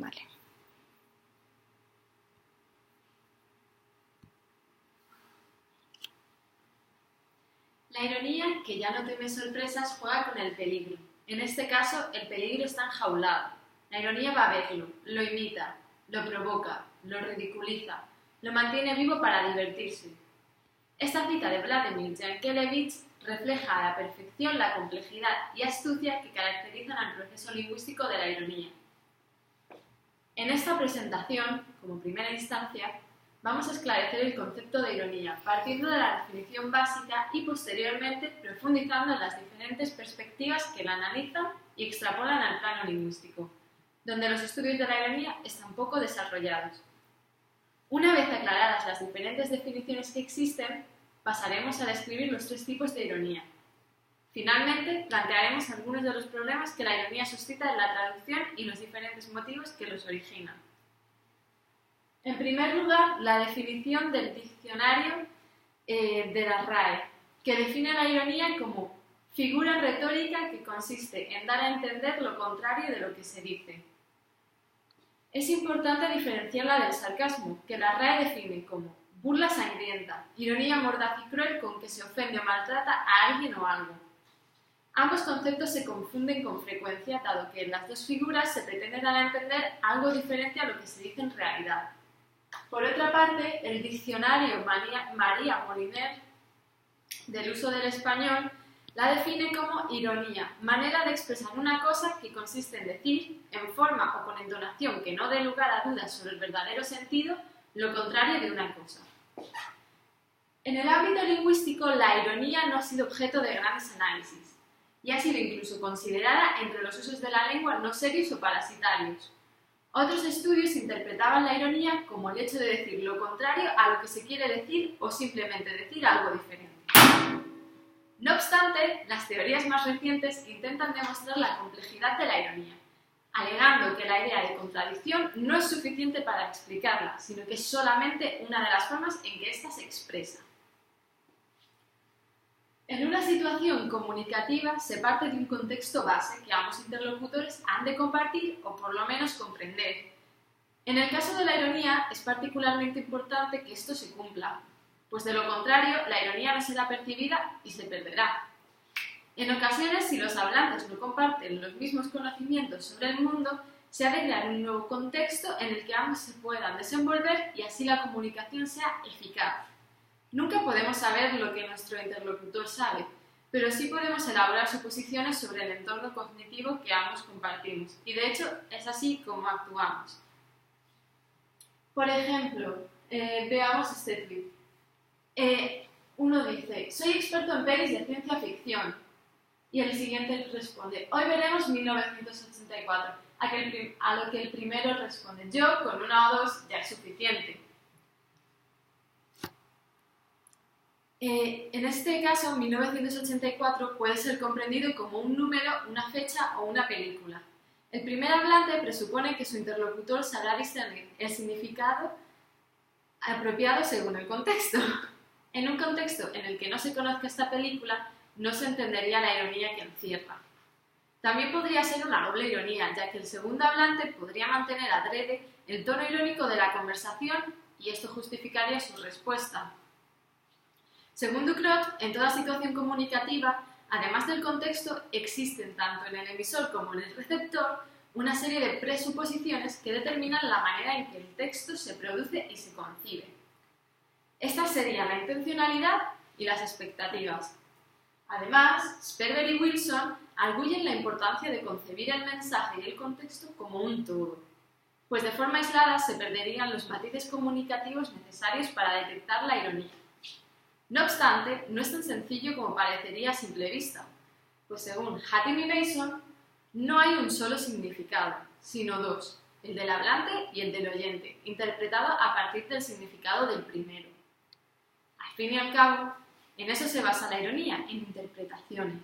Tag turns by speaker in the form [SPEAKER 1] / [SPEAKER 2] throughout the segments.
[SPEAKER 1] Vale.
[SPEAKER 2] La ironía, que ya no teme sorpresas, juega con el peligro. En este caso, el peligro está enjaulado. La ironía va a verlo, lo imita, lo provoca, lo ridiculiza, lo mantiene vivo para divertirse. Esta cita de Vladimir Yankelevich refleja a la perfección la complejidad y astucia que caracterizan al proceso lingüístico de la ironía. En esta presentación, como primera instancia, vamos a esclarecer el concepto de ironía, partiendo de la definición básica y posteriormente profundizando en las diferentes perspectivas que la analizan y extrapolan al plano lingüístico, donde los estudios de la ironía están poco desarrollados. Una vez aclaradas las diferentes definiciones que existen, pasaremos a describir los tres tipos de ironía. Finalmente, plantearemos algunos de los problemas que la ironía suscita en la traducción y los diferentes motivos que los originan. En primer lugar, la definición del diccionario de la RAE, que define la ironía como figura retórica que consiste en dar a entender lo contrario de lo que se dice. Es importante diferenciarla del sarcasmo, que la RAE define como burla sangrienta, ironía mordaz y cruel con que se ofende o maltrata a alguien o algo. Ambos conceptos se confunden con frecuencia, dado que en las dos figuras se pretende dar a entender algo diferente a lo que se dice en realidad. Por otra parte, el diccionario María Moliner del uso del español la define como ironía, manera de expresar una cosa que consiste en decir, en forma o con entonación que no dé lugar a dudas sobre el verdadero sentido, lo contrario de una cosa. En el ámbito lingüístico, la ironía no ha sido objeto de grandes análisis y ha sido incluso considerada entre los usos de la lengua no serios o parasitarios. Otros estudios interpretaban la ironía como el hecho de decir lo contrario a lo que se quiere decir o simplemente decir algo diferente. No obstante, las teorías más recientes intentan demostrar la complejidad de la ironía, alegando que la idea de contradicción no es suficiente para explicarla, sino que es solamente una de las formas en que ésta se expresa. En una situación comunicativa se parte de un contexto base que ambos interlocutores han de compartir o por lo menos comprender. En el caso de la ironía es particularmente importante que esto se cumpla, pues de lo contrario la ironía no será percibida y se perderá. En ocasiones, si los hablantes no comparten los mismos conocimientos sobre el mundo, se ha de crear un nuevo contexto en el que ambos se puedan desenvolver y así la comunicación sea eficaz. Nunca podemos saber lo que nuestro interlocutor sabe, pero sí podemos elaborar suposiciones sobre el entorno cognitivo que ambos compartimos, y de hecho es así como actuamos. Por ejemplo, veamos este tweet. Uno dice, soy experto en pelis de ciencia ficción, y el siguiente responde, hoy veremos 1984, a lo que el primero responde, yo con una o dos ya es suficiente. En este caso, 1984 puede ser comprendido como un número, una fecha o una película. El primer hablante presupone que su interlocutor sabrá discernir el significado apropiado según el contexto. En un contexto en el que no se conozca esta película, no se entendería la ironía que encierra. También podría ser una doble ironía, ya que el segundo hablante podría mantener adrede el tono irónico de la conversación y esto justificaría su respuesta. Según Ducrot, en toda situación comunicativa, además del contexto, existen tanto en el emisor como en el receptor una serie de presuposiciones que determinan la manera en que el texto se produce y se concibe. Estas serían la intencionalidad y las expectativas. Además, Sperber y Wilson arguyen la importancia de concebir el mensaje y el contexto como un todo, pues de forma aislada se perderían los matices comunicativos necesarios para detectar la ironía. No obstante, no es tan sencillo como parecería a simple vista, pues según Hatim y Mason, no hay un solo significado, sino dos, el del hablante y el del oyente, interpretado a partir del significado del primero. Al fin y al cabo, en eso se basa la ironía, en interpretaciones.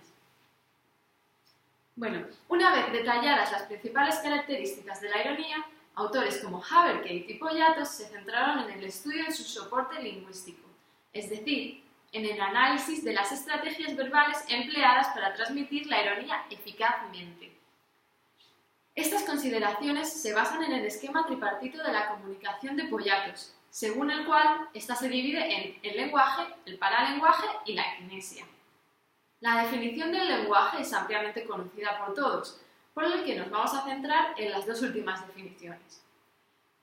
[SPEAKER 2] Bueno, una vez detalladas las principales características de la ironía, autores como Haverkate y Poyatos se centraron en el estudio de su soporte lingüístico, es decir, en el análisis de las estrategias verbales empleadas para transmitir la ironía eficazmente. Estas consideraciones se basan en el esquema tripartito de la comunicación de Poyatos, según el cual ésta se divide en el lenguaje, el paralenguaje y la kinesia. La definición del lenguaje es ampliamente conocida por todos, por lo que nos vamos a centrar en las dos últimas definiciones.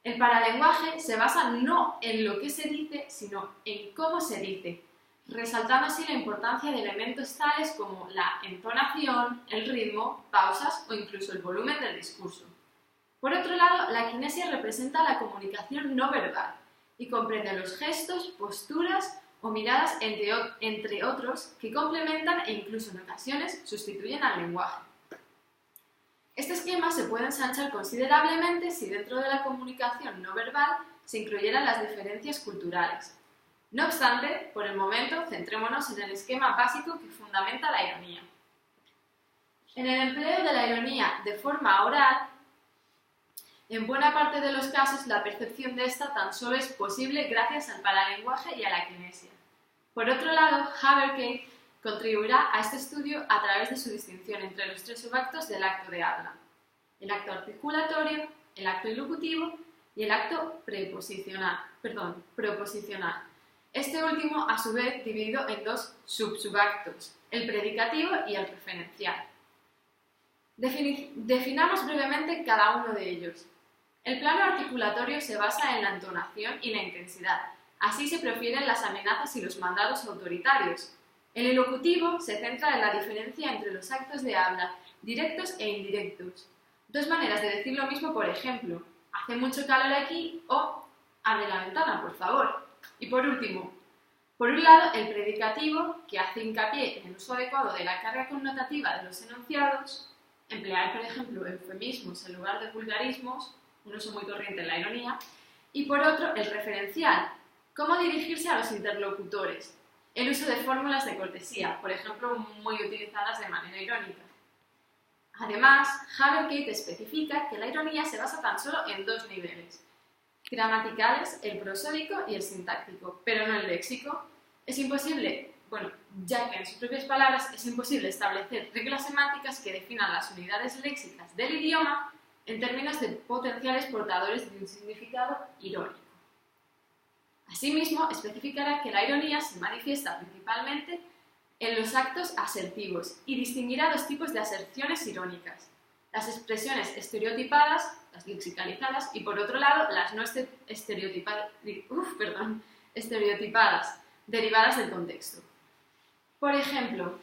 [SPEAKER 2] El paralenguaje se basa no en lo que se dice, sino en cómo se dice, resaltando así la importancia de elementos tales como la entonación, el ritmo, pausas o incluso el volumen del discurso. Por otro lado, la kinesia representa la comunicación no verbal y comprende los gestos, posturas o miradas, entre otros, que complementan e incluso en ocasiones sustituyen al lenguaje. Este esquema se puede ensanchar considerablemente si dentro de la comunicación no verbal se incluyeran las diferencias culturales. No obstante, por el momento, centrémonos en el esquema básico que fundamenta la ironía. En el empleo de la ironía de forma oral, en buena parte de los casos la percepción de esta tan solo es posible gracias al paralenguaje y a la kinesia. Por otro lado, Haverkey contribuirá a este estudio a través de su distinción entre los tres subactos del acto de habla: el acto articulatorio, el acto ilocutivo y el acto proposicional. Este último, a su vez, dividido en dos subactos, el predicativo y el referencial. Definamos brevemente cada uno de ellos. El plano articulatorio se basa en la entonación y la intensidad. Así se profieren las amenazas y los mandatos autoritarios. El ilocutivo se centra en la diferencia entre los actos de habla directos e indirectos. Dos maneras de decir lo mismo, por ejemplo, hace mucho calor aquí o abre la ventana, por favor. Y por último, por un lado, el predicativo, que hace hincapié en el uso adecuado de la carga connotativa de los enunciados, emplear, por ejemplo, eufemismos en lugar de vulgarismos, un uso muy corriente en la ironía, y por otro, el referencial, cómo dirigirse a los interlocutores, el uso de fórmulas de cortesía, por ejemplo, muy utilizadas de manera irónica. Además, Haverkey especifica que la ironía se basa tan solo en dos niveles: gramaticales, el prosódico y el sintáctico, pero no el léxico. Es imposible, ya que en sus propias palabras es imposible establecer reglas semánticas que definan las unidades léxicas del idioma en términos de potenciales portadores de un significado irónico. Asimismo, especificará que la ironía se manifiesta principalmente en los actos asertivos y distinguirá dos tipos de aserciones irónicas: las expresiones estereotipadas, las lexicalizadas, y por otro lado, las no estereotipadas, derivadas del contexto. Por ejemplo,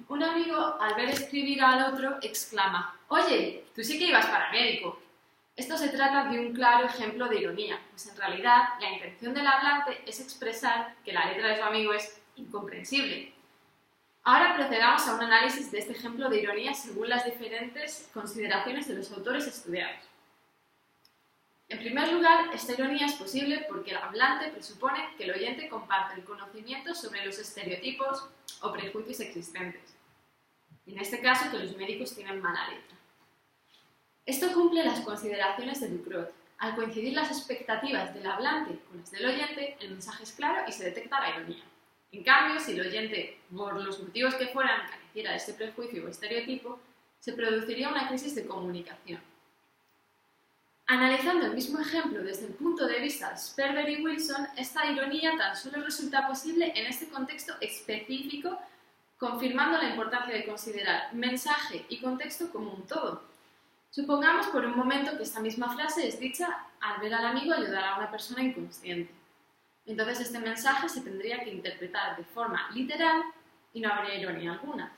[SPEAKER 2] un amigo, al ver escribir al otro, exclama: «Oye, tú sí que ibas para médico». Esto se trata de un claro ejemplo de ironía, pues en realidad la intención del hablante es expresar que la letra de su amigo es incomprensible. Ahora procedamos a un análisis de este ejemplo de ironía según las diferentes consideraciones de los autores estudiados. En primer lugar, esta ironía es posible porque el hablante presupone que el oyente comparte el conocimiento sobre los estereotipos o prejuicios existentes. En este caso, que los médicos tienen mala letra. Esto cumple las consideraciones de Ducrot. Al coincidir las expectativas del hablante con las del oyente, el mensaje es claro y se detecta la ironía. En cambio, si el oyente, por los motivos que fueran, careciera de este prejuicio o estereotipo, se produciría una crisis de comunicación. Analizando el mismo ejemplo desde el punto de vista de Sperber y Wilson, esta ironía tan solo resulta posible en este contexto específico, confirmando la importancia de considerar mensaje y contexto como un todo. Supongamos por un momento que esta misma frase es dicha al ver al amigo ayudar a una persona inconsciente. Entonces este mensaje se tendría que interpretar de forma literal y no habría ironía alguna.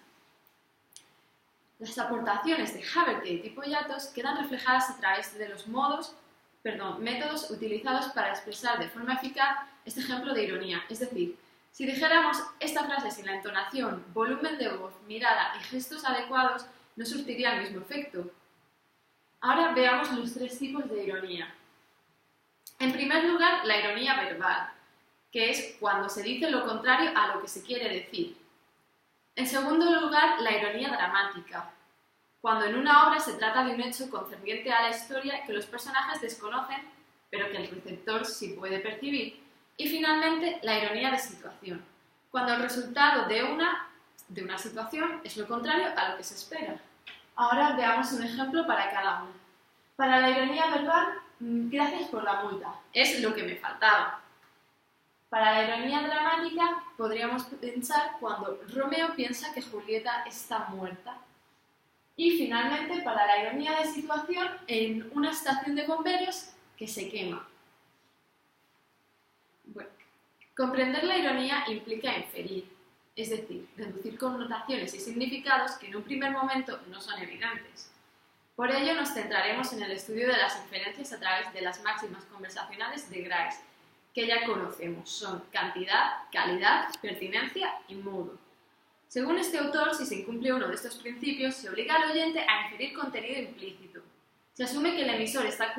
[SPEAKER 2] Las aportaciones de Haverkey y Poyatos quedan reflejadas a través de los métodos utilizados para expresar de forma eficaz este ejemplo de ironía. Es decir, si dijéramos esta frase sin la entonación, volumen de voz, mirada y gestos adecuados, no surtiría el mismo efecto. Ahora veamos los tres tipos de ironía. En primer lugar, la ironía verbal, que es cuando se dice lo contrario a lo que se quiere decir. En segundo lugar, la ironía dramática, cuando en una obra se trata de un hecho concerniente a la historia que los personajes desconocen, pero que el receptor sí puede percibir. Y finalmente, la ironía de situación, cuando el resultado de una situación es lo contrario a lo que se espera. Ahora veamos un ejemplo para cada una. Para la ironía verbal, gracias por la multa, es lo que me faltaba. Para la ironía dramática, podríamos pensar cuando Romeo piensa que Julieta está muerta. Y finalmente, para la ironía de situación, en una estación de bomberos que se quema. Bueno, comprender la ironía implica inferir, es decir, deducir connotaciones y significados que en un primer momento no son evidentes. Por ello nos centraremos en el estudio de las inferencias a través de las máximas conversacionales de Grice, que ya conocemos, son cantidad, calidad, pertinencia y modo. Según este autor, si se incumple uno de estos principios, se obliga al oyente a inferir contenido implícito. Se asume que el emisor está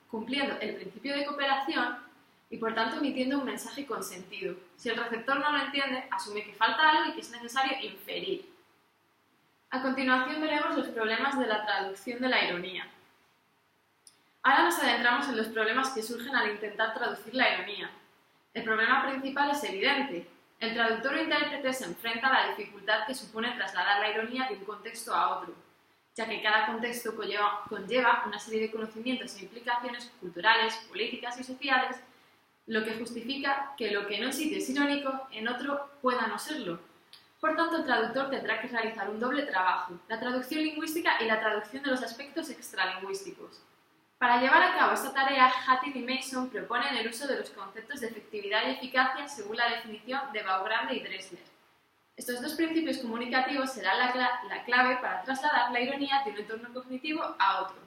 [SPEAKER 2] cumpliendo el principio de cooperación y por tanto emitiendo un mensaje con sentido. Si el receptor no lo entiende, asume que falta algo y que es necesario inferir. A continuación veremos los problemas de la traducción de la ironía. Ahora nos adentramos en los problemas que surgen al intentar traducir la ironía. El problema principal es evidente. El traductor o intérprete se enfrenta a la dificultad que supone trasladar la ironía de un contexto a otro, ya que cada contexto conlleva una serie de conocimientos e implicaciones culturales, políticas y sociales, lo que justifica que lo que en un sitio es irónico, en otro pueda no serlo. Por tanto, el traductor tendrá que realizar un doble trabajo, la traducción lingüística y la traducción de los aspectos extralingüísticos. Para llevar a cabo esta tarea, Hattin y Mason proponen el uso de los conceptos de efectividad y eficacia según la definición de Beaugrande y Dressler. Estos dos principios comunicativos serán la clave para trasladar la ironía de un entorno cognitivo a otro.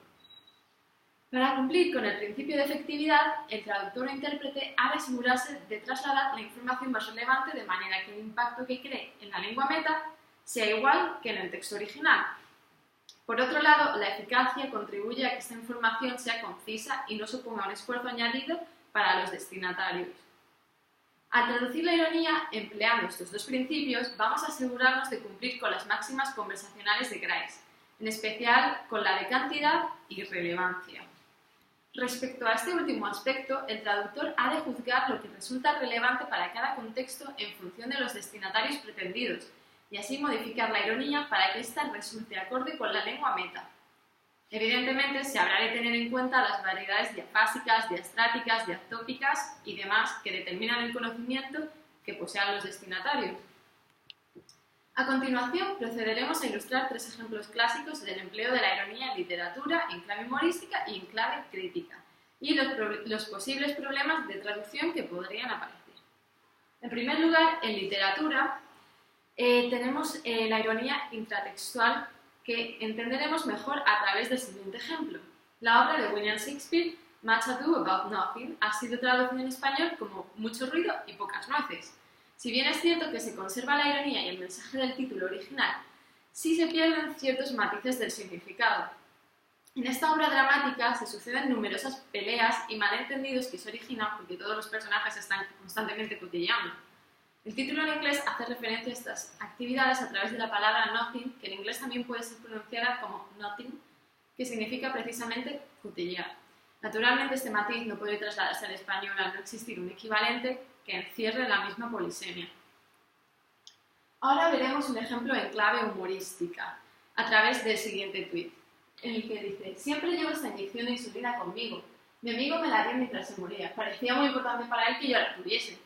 [SPEAKER 2] Para cumplir con el principio de efectividad, el traductor o intérprete ha de asegurarse de trasladar la información más relevante de manera que el impacto que cree en la lengua meta sea igual que en el texto original. Por otro lado, la eficacia contribuye a que esta información sea concisa y no suponga un esfuerzo añadido para los destinatarios. Al traducir la ironía empleando estos dos principios, vamos a asegurarnos de cumplir con las máximas conversacionales de Grice, en especial con la de cantidad y relevancia. Respecto a este último aspecto, el traductor ha de juzgar lo que resulta relevante para cada contexto en función de los destinatarios pretendidos, y así modificar la ironía para que ésta resulte acorde con la lengua meta. Evidentemente, se habrá de tener en cuenta las variedades diafásicas, diastráticas, diatópicas y demás que determinan el conocimiento que posean los destinatarios. A continuación, procederemos a ilustrar tres ejemplos clásicos del empleo de la ironía en literatura, en clave humorística y en clave crítica, y los posibles problemas de traducción que podrían aparecer. En primer lugar, en literatura, tenemos la ironía intratextual que entenderemos mejor a través del siguiente ejemplo. La obra de William Shakespeare, Much Ado About Nothing, ha sido traducida en español como Mucho ruido y pocas nueces. Si bien es cierto que se conserva la ironía y el mensaje del título original, sí se pierden ciertos matices del significado. En esta obra dramática se suceden numerosas peleas y malentendidos que se originan porque todos los personajes están constantemente cotilleando. El título en inglés hace referencia a estas actividades a través de la palabra nothing, que en inglés también puede ser pronunciada como nothing, que significa precisamente cotillear. Naturalmente, este matiz no puede trasladarse al español al no existir un equivalente que encierre la misma polisemia. Ahora veremos un ejemplo en clave humorística, a través del siguiente tuit, en el que dice: siempre llevo esta inyección de insulina conmigo. Mi amigo me la dio mientras se moría. Parecía muy importante para él que yo la tuviese.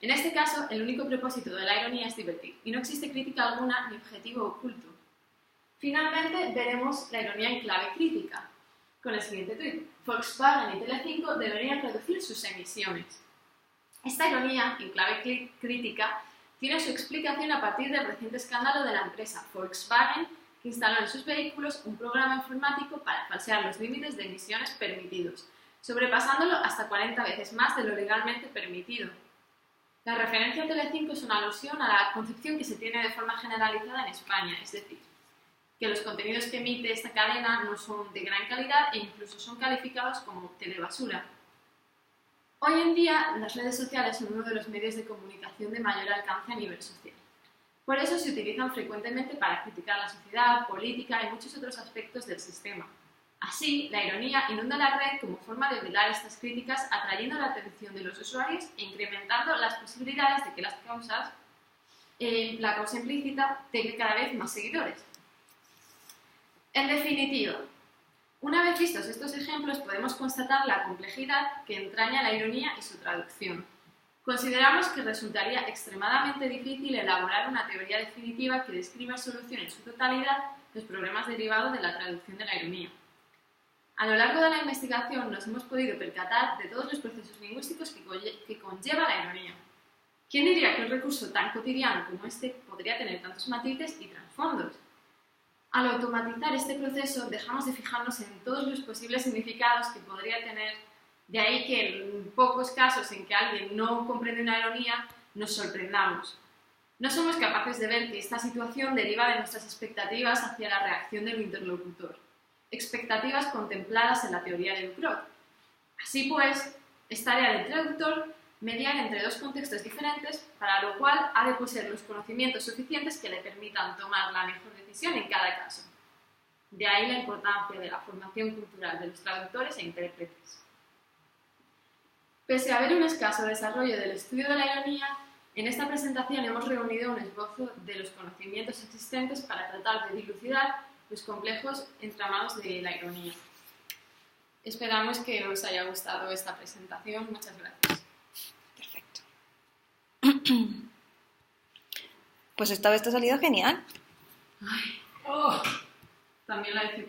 [SPEAKER 2] En este caso, el único propósito de la ironía es divertir, y no existe crítica alguna ni objetivo oculto. Finalmente, veremos la ironía en clave crítica, con el siguiente tuit: Volkswagen y Telecinco deberían reducir sus emisiones. Esta ironía, en clave crítica, tiene su explicación a partir del reciente escándalo de la empresa Volkswagen, que instaló en sus vehículos un programa informático para falsear los límites de emisiones permitidos, sobrepasándolo hasta 40 veces más de lo legalmente permitido. La referencia a Telecinco es una alusión a la concepción que se tiene de forma generalizada en España, es decir, que los contenidos que emite esta cadena no son de gran calidad e incluso son calificados como telebasura. Hoy en día, las redes sociales son uno de los medios de comunicación de mayor alcance a nivel social. Por eso se utilizan frecuentemente para criticar la sociedad, política y muchos otros aspectos del sistema. Así, la ironía inunda la red como forma de velar estas críticas, atrayendo la atención de los usuarios e incrementando las posibilidades de que la causa implícita tenga cada vez más seguidores. En definitiva, una vez vistos estos ejemplos, podemos constatar la complejidad que entraña la ironía y su traducción. Consideramos que resultaría extremadamente difícil elaborar una teoría definitiva que describa y solucione en su totalidad los problemas derivados de la traducción de la ironía. A lo largo de la investigación nos hemos podido percatar de todos los procesos lingüísticos que conlleva la ironía. ¿Quién diría que un recurso tan cotidiano como este podría tener tantos matices y trasfondos? Al automatizar este proceso, dejamos de fijarnos en todos los posibles significados que podría tener, de ahí que en pocos casos en que alguien no comprende una ironía, nos sorprendamos. No somos capaces de ver que esta situación deriva de nuestras expectativas hacia la reacción del interlocutor, expectativas contempladas en la teoría de Ducrot. Así pues, es tarea del traductor mediar entre dos contextos diferentes, para lo cual ha de poseer los conocimientos suficientes que le permitan tomar la mejor decisión en cada caso. De ahí la importancia de la formación cultural de los traductores e intérpretes. Pese a haber un escaso desarrollo del estudio de la ironía, en esta presentación hemos reunido un esbozo de los conocimientos existentes para tratar de dilucidar los complejos entramados de la ironía. Esperamos que os haya gustado esta presentación. Muchas gracias.
[SPEAKER 1] Perfecto. Pues esta vez te ha salido genial.
[SPEAKER 2] También la dificultad.